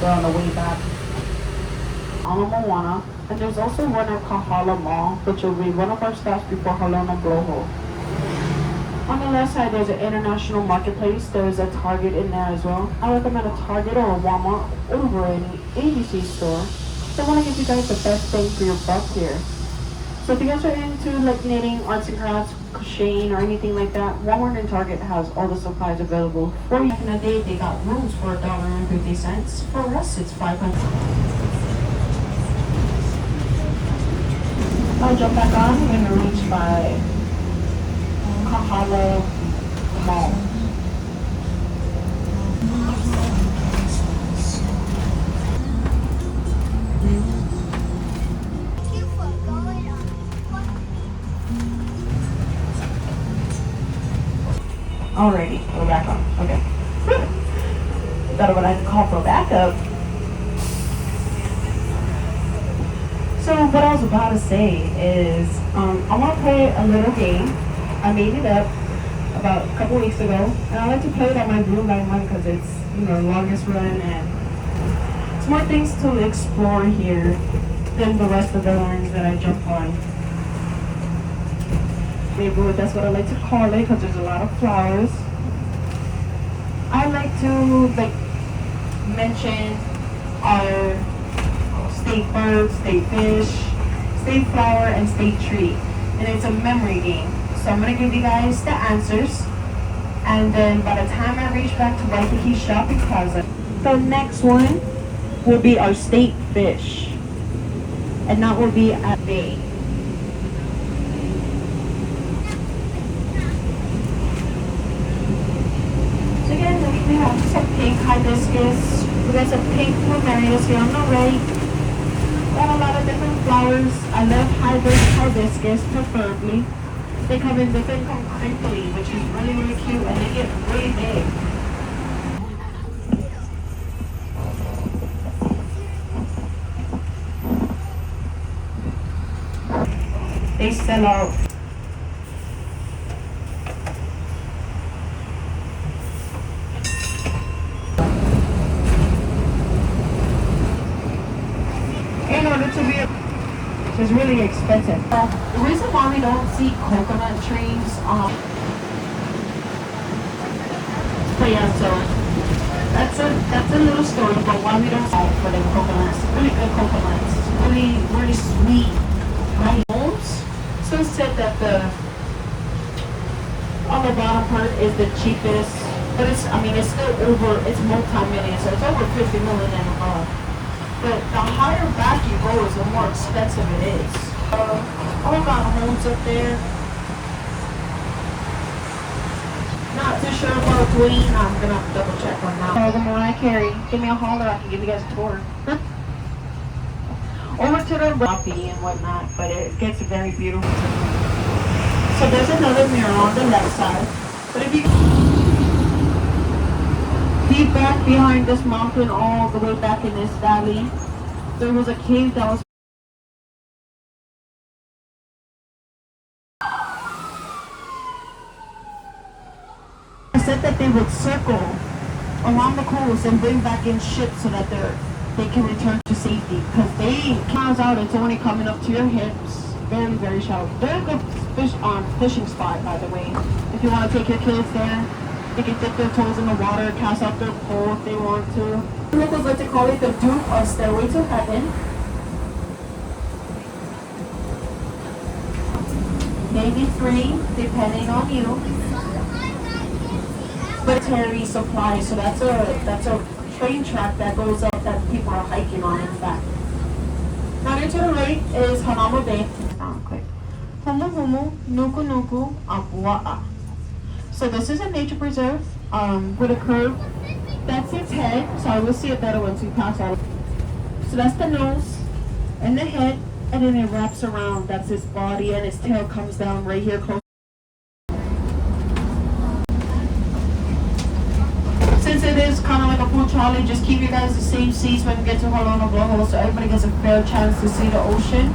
We're on the way back on Moana, and there's also one at Kahala Mall, which will be one of our stops before Halona Blowhole. On the left side, there's an international marketplace. There's a Target in there as well. I recommend a Target or a Walmart over any ABC store. So I want to give you guys the best bang for your buck here. So if you guys are into like knitting, arts and crafts, crocheting, or anything like that, Walmart and Target has all the supplies available for you. Back in the day, they got rooms for $1.50. For us, it's $500. I'll jump back on. I'm going to reach by Halona Mall. Alrighty, we're back on. Okay. Thought what I had to call for backup. So what I was about to say is, I want to play a little game. I made it up about a couple weeks ago, and I like to play it on my Blue-Line one because it's, you know, the longest run, and it's more things to explore here than the rest of the lines that I jump on. Maybe that's what I like to call it because there's a lot of flowers. I like to mention our state bird, state fish, state flower, and state tree, and it's a memory game. So I'm going to give you guys the answers, and then by the time I reach back to Waikiki Shopping Plaza, the next one will be our state fish, and that will be at Bay. So again, we have some pink hibiscus, we got some pink plumerias here on the right, got a lot of different flowers. I love hibiscus preferably. They come in different crinkly, which is really, really cute, and they get really big. They sell out. In order to be it's really expensive. The reason why we don't see coconut trees, but yeah, so that's a little story about why we don't see for the coconuts. Really good coconuts, really really sweet, right? Homes. So it said that the on the bottom part is the cheapest, but it's still over. It's multi-million, so it's over 50 million and above. But the higher back you go is the more expensive it is. All got homes up there. Not too sure about Dwayne. I'm gonna have to double check on that. The Mariah Carey. Give me a holler, I can give you guys a tour. Over to the rocky and whatnot, but it gets very beautiful. So there's another mirror on the left side. But if you deep back behind this mountain, all the way back in this valley, there was a cave that was said that they would circle around the coast and bring back in ships so that they can return to safety, because they miles out, it's only coming up to your hips. Very, very shallow. Very good fishing spot, by the way. If you want to take your kids there, they can dip their toes in the water, cast off their pole if they want to. Locals like to call it the Duke or Stairway to Heaven. Maybe 3, depending on you. Military supply, so that's a train track that goes up that people are hiking on, in fact. Now here to the right is Hanauma Bay. Down quick. Humu-humu-nuku-nuku-apua'a. So this is a nature preserve with a curve. That's its head. Sorry, we'll see it better once we pass out. So that's the nose and the head, and then it wraps around. That's its body, and its tail comes down right here close. Since it is kind of like a pool trolley, just keep you guys the same seats when we get to Halona Blowhole so everybody gets a fair chance to see the ocean.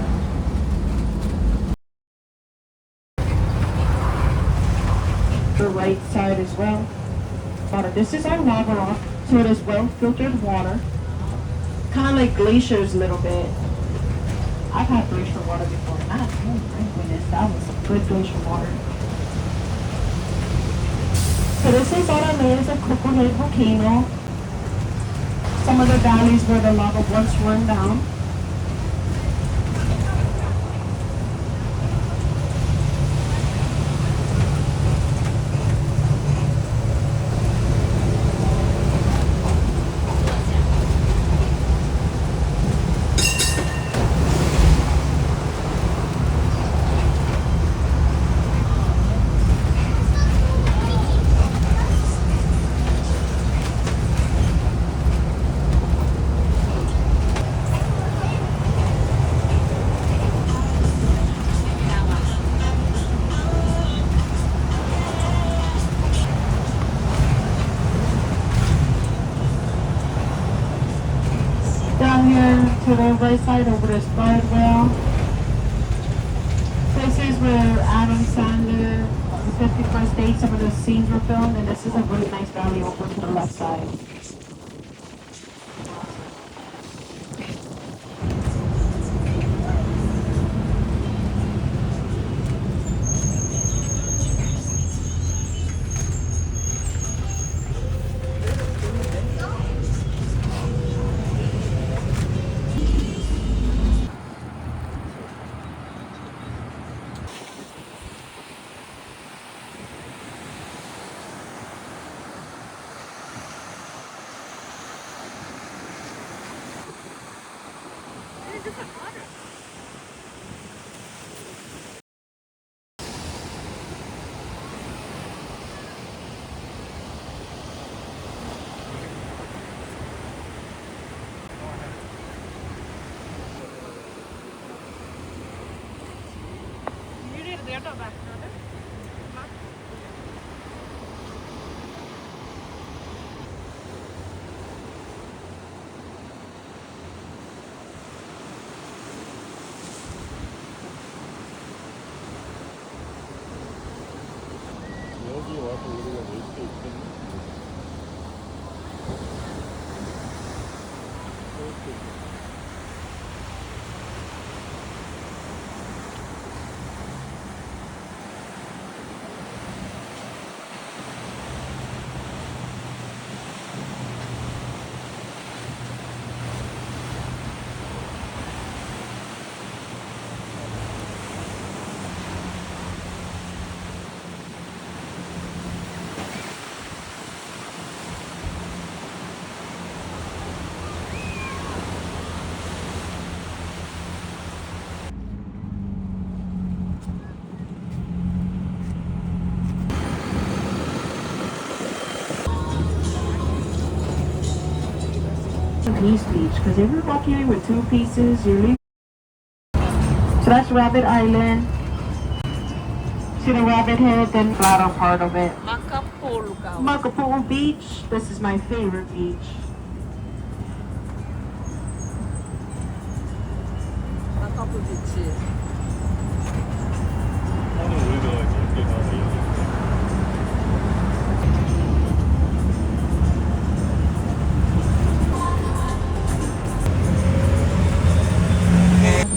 The right side as well. Water. This is our lava rock, so it is well filtered water. kind of like glaciers a little bit. I've had glacier water before. Not oh my goodness, that was some good glacier water. So this is all the layers of Kukui volcano. Some of the valleys where the lava once run down. Down here to the right side over this guardrail. This is where Adam Sandler, the 51st Dates, some of the scenes were filmed, and this is a really nice valley over to the left side. 여기 와서 우리가 놀 수 있겠네. Piece beach, because if you're walking with two pieces, you're leaving. So that's Rabbit Island. See the rabbit head, then flatter part of it. Makapuu Beach. This is my favorite beach. Makapuu Beach. 오늘 우리가 이렇게 가서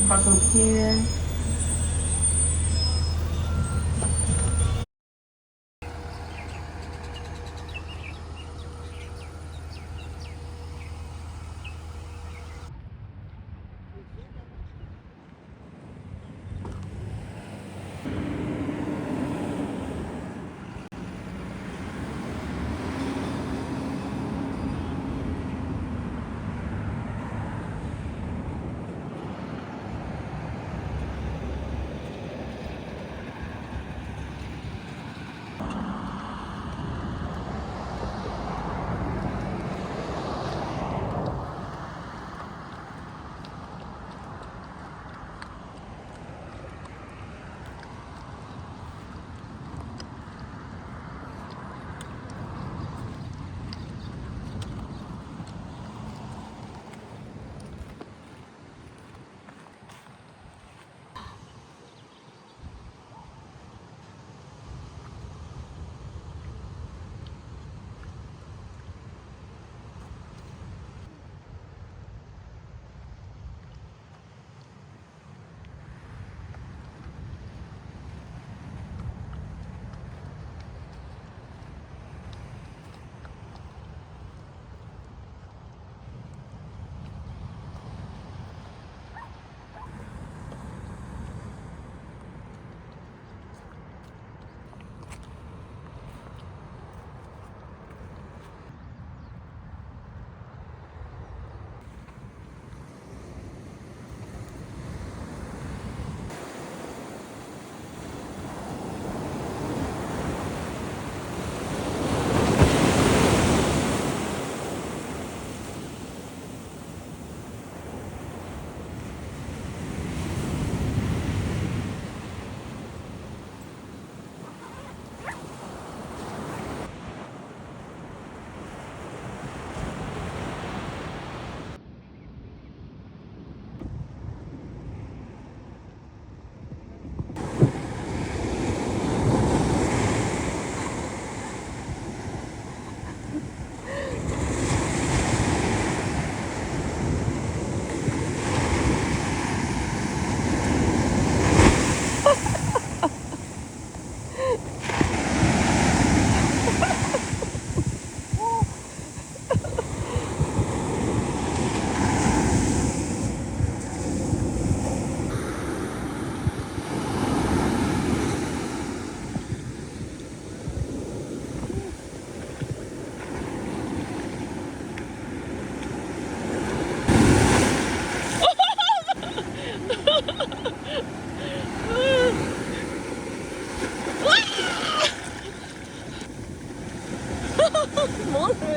Park up here.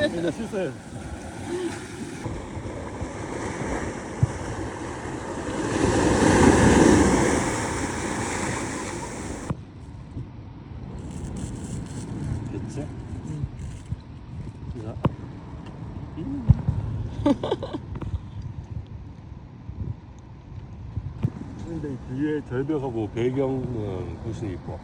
이제 실수해. 됐지? 자. 근데 뒤에 절벽하고 배경은 훨씬 이뻐.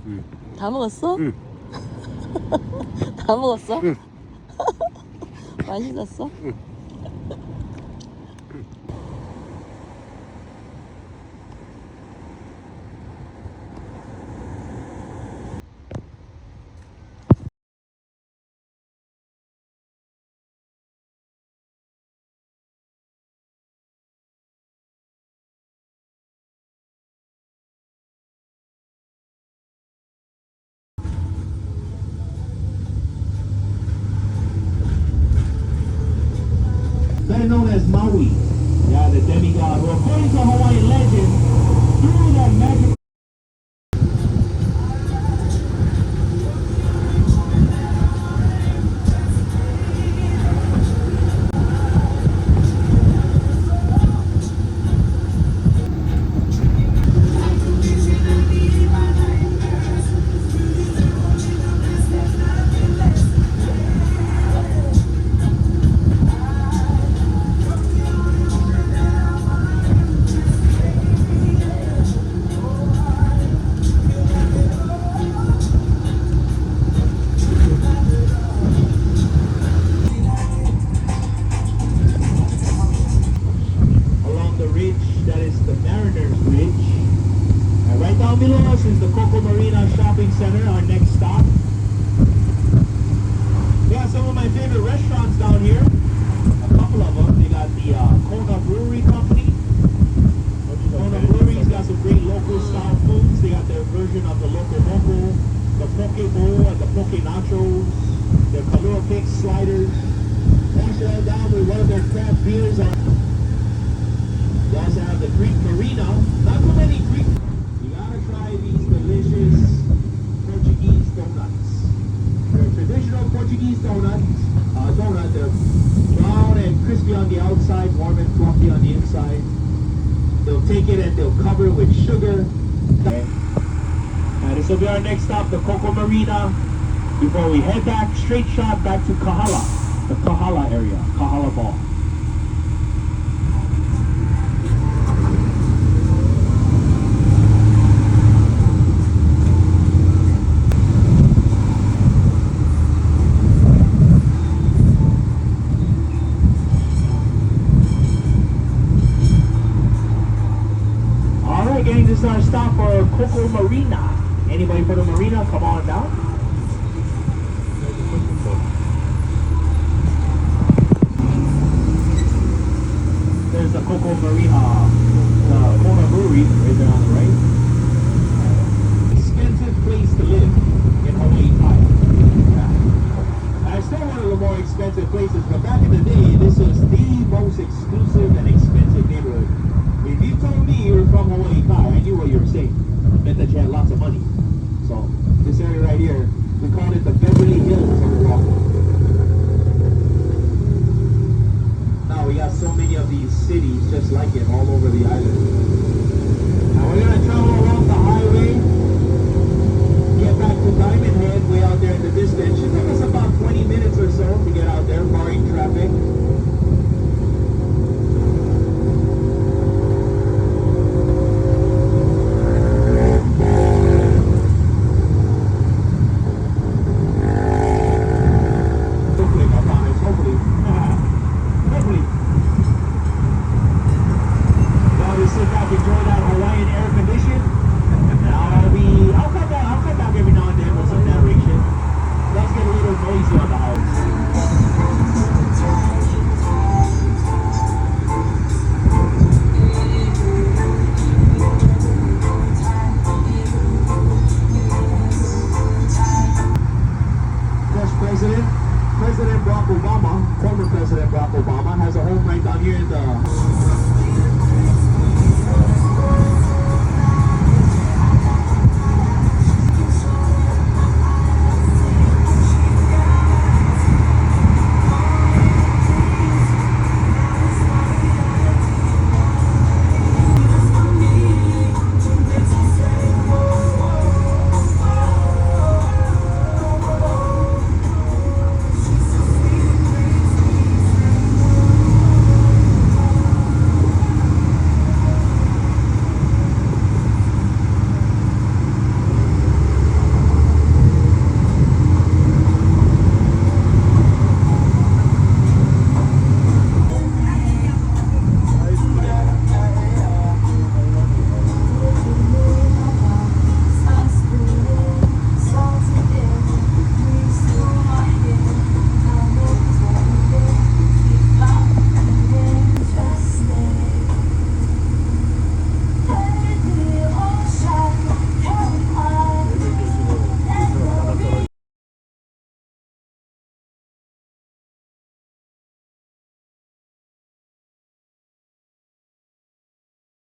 응. 다 먹었어? 응. 다 먹었어? 응. 맛있었어? 응. Better known as Maui. Yeah, the demigod, who according to Hawaiian legend, through the magic. Along the ridge, that is the Mariners Ridge. And right down below us is the Coco Marina Shopping Center, our next stop. They got some of my favorite restaurants down here. A couple of them. They got the Kona Brewery Company. Kona Brewery's got some great local style foods. They got their version of the local moco, the poke bowl, and the poke nachos, their Kalua Pig sliders. Wash it all down with one of their craft beers. They also have the Greek Marina. Not too many Greek. You gotta try these delicious Portuguese donuts. They're traditional Portuguese donut. They're brown and crispy on the outside, warm and fluffy on the inside. They'll take it and they'll cover it with sugar. Okay. This will be our next stop, the Coco Marina. Before we head back, straight shot back to Kahala, the Kahala area, Kahala Ball. Alright gang, this is our stop for Coco Marina. Anybody for the marina, come on down. There's the Coco Marina, the Kona Brewery right there on the right. Expensive place to live in Hawaii, yeah. I still one of the more expensive places, but back in the day, this was the most exclusive and expensive neighborhood. If you told me you were from Hawaii, I knew what you were saying. It meant that you had lots of money. So, this area right here, we call it the Beverly Hills of Oahu. Now we got so many of these cities just like it all over the island.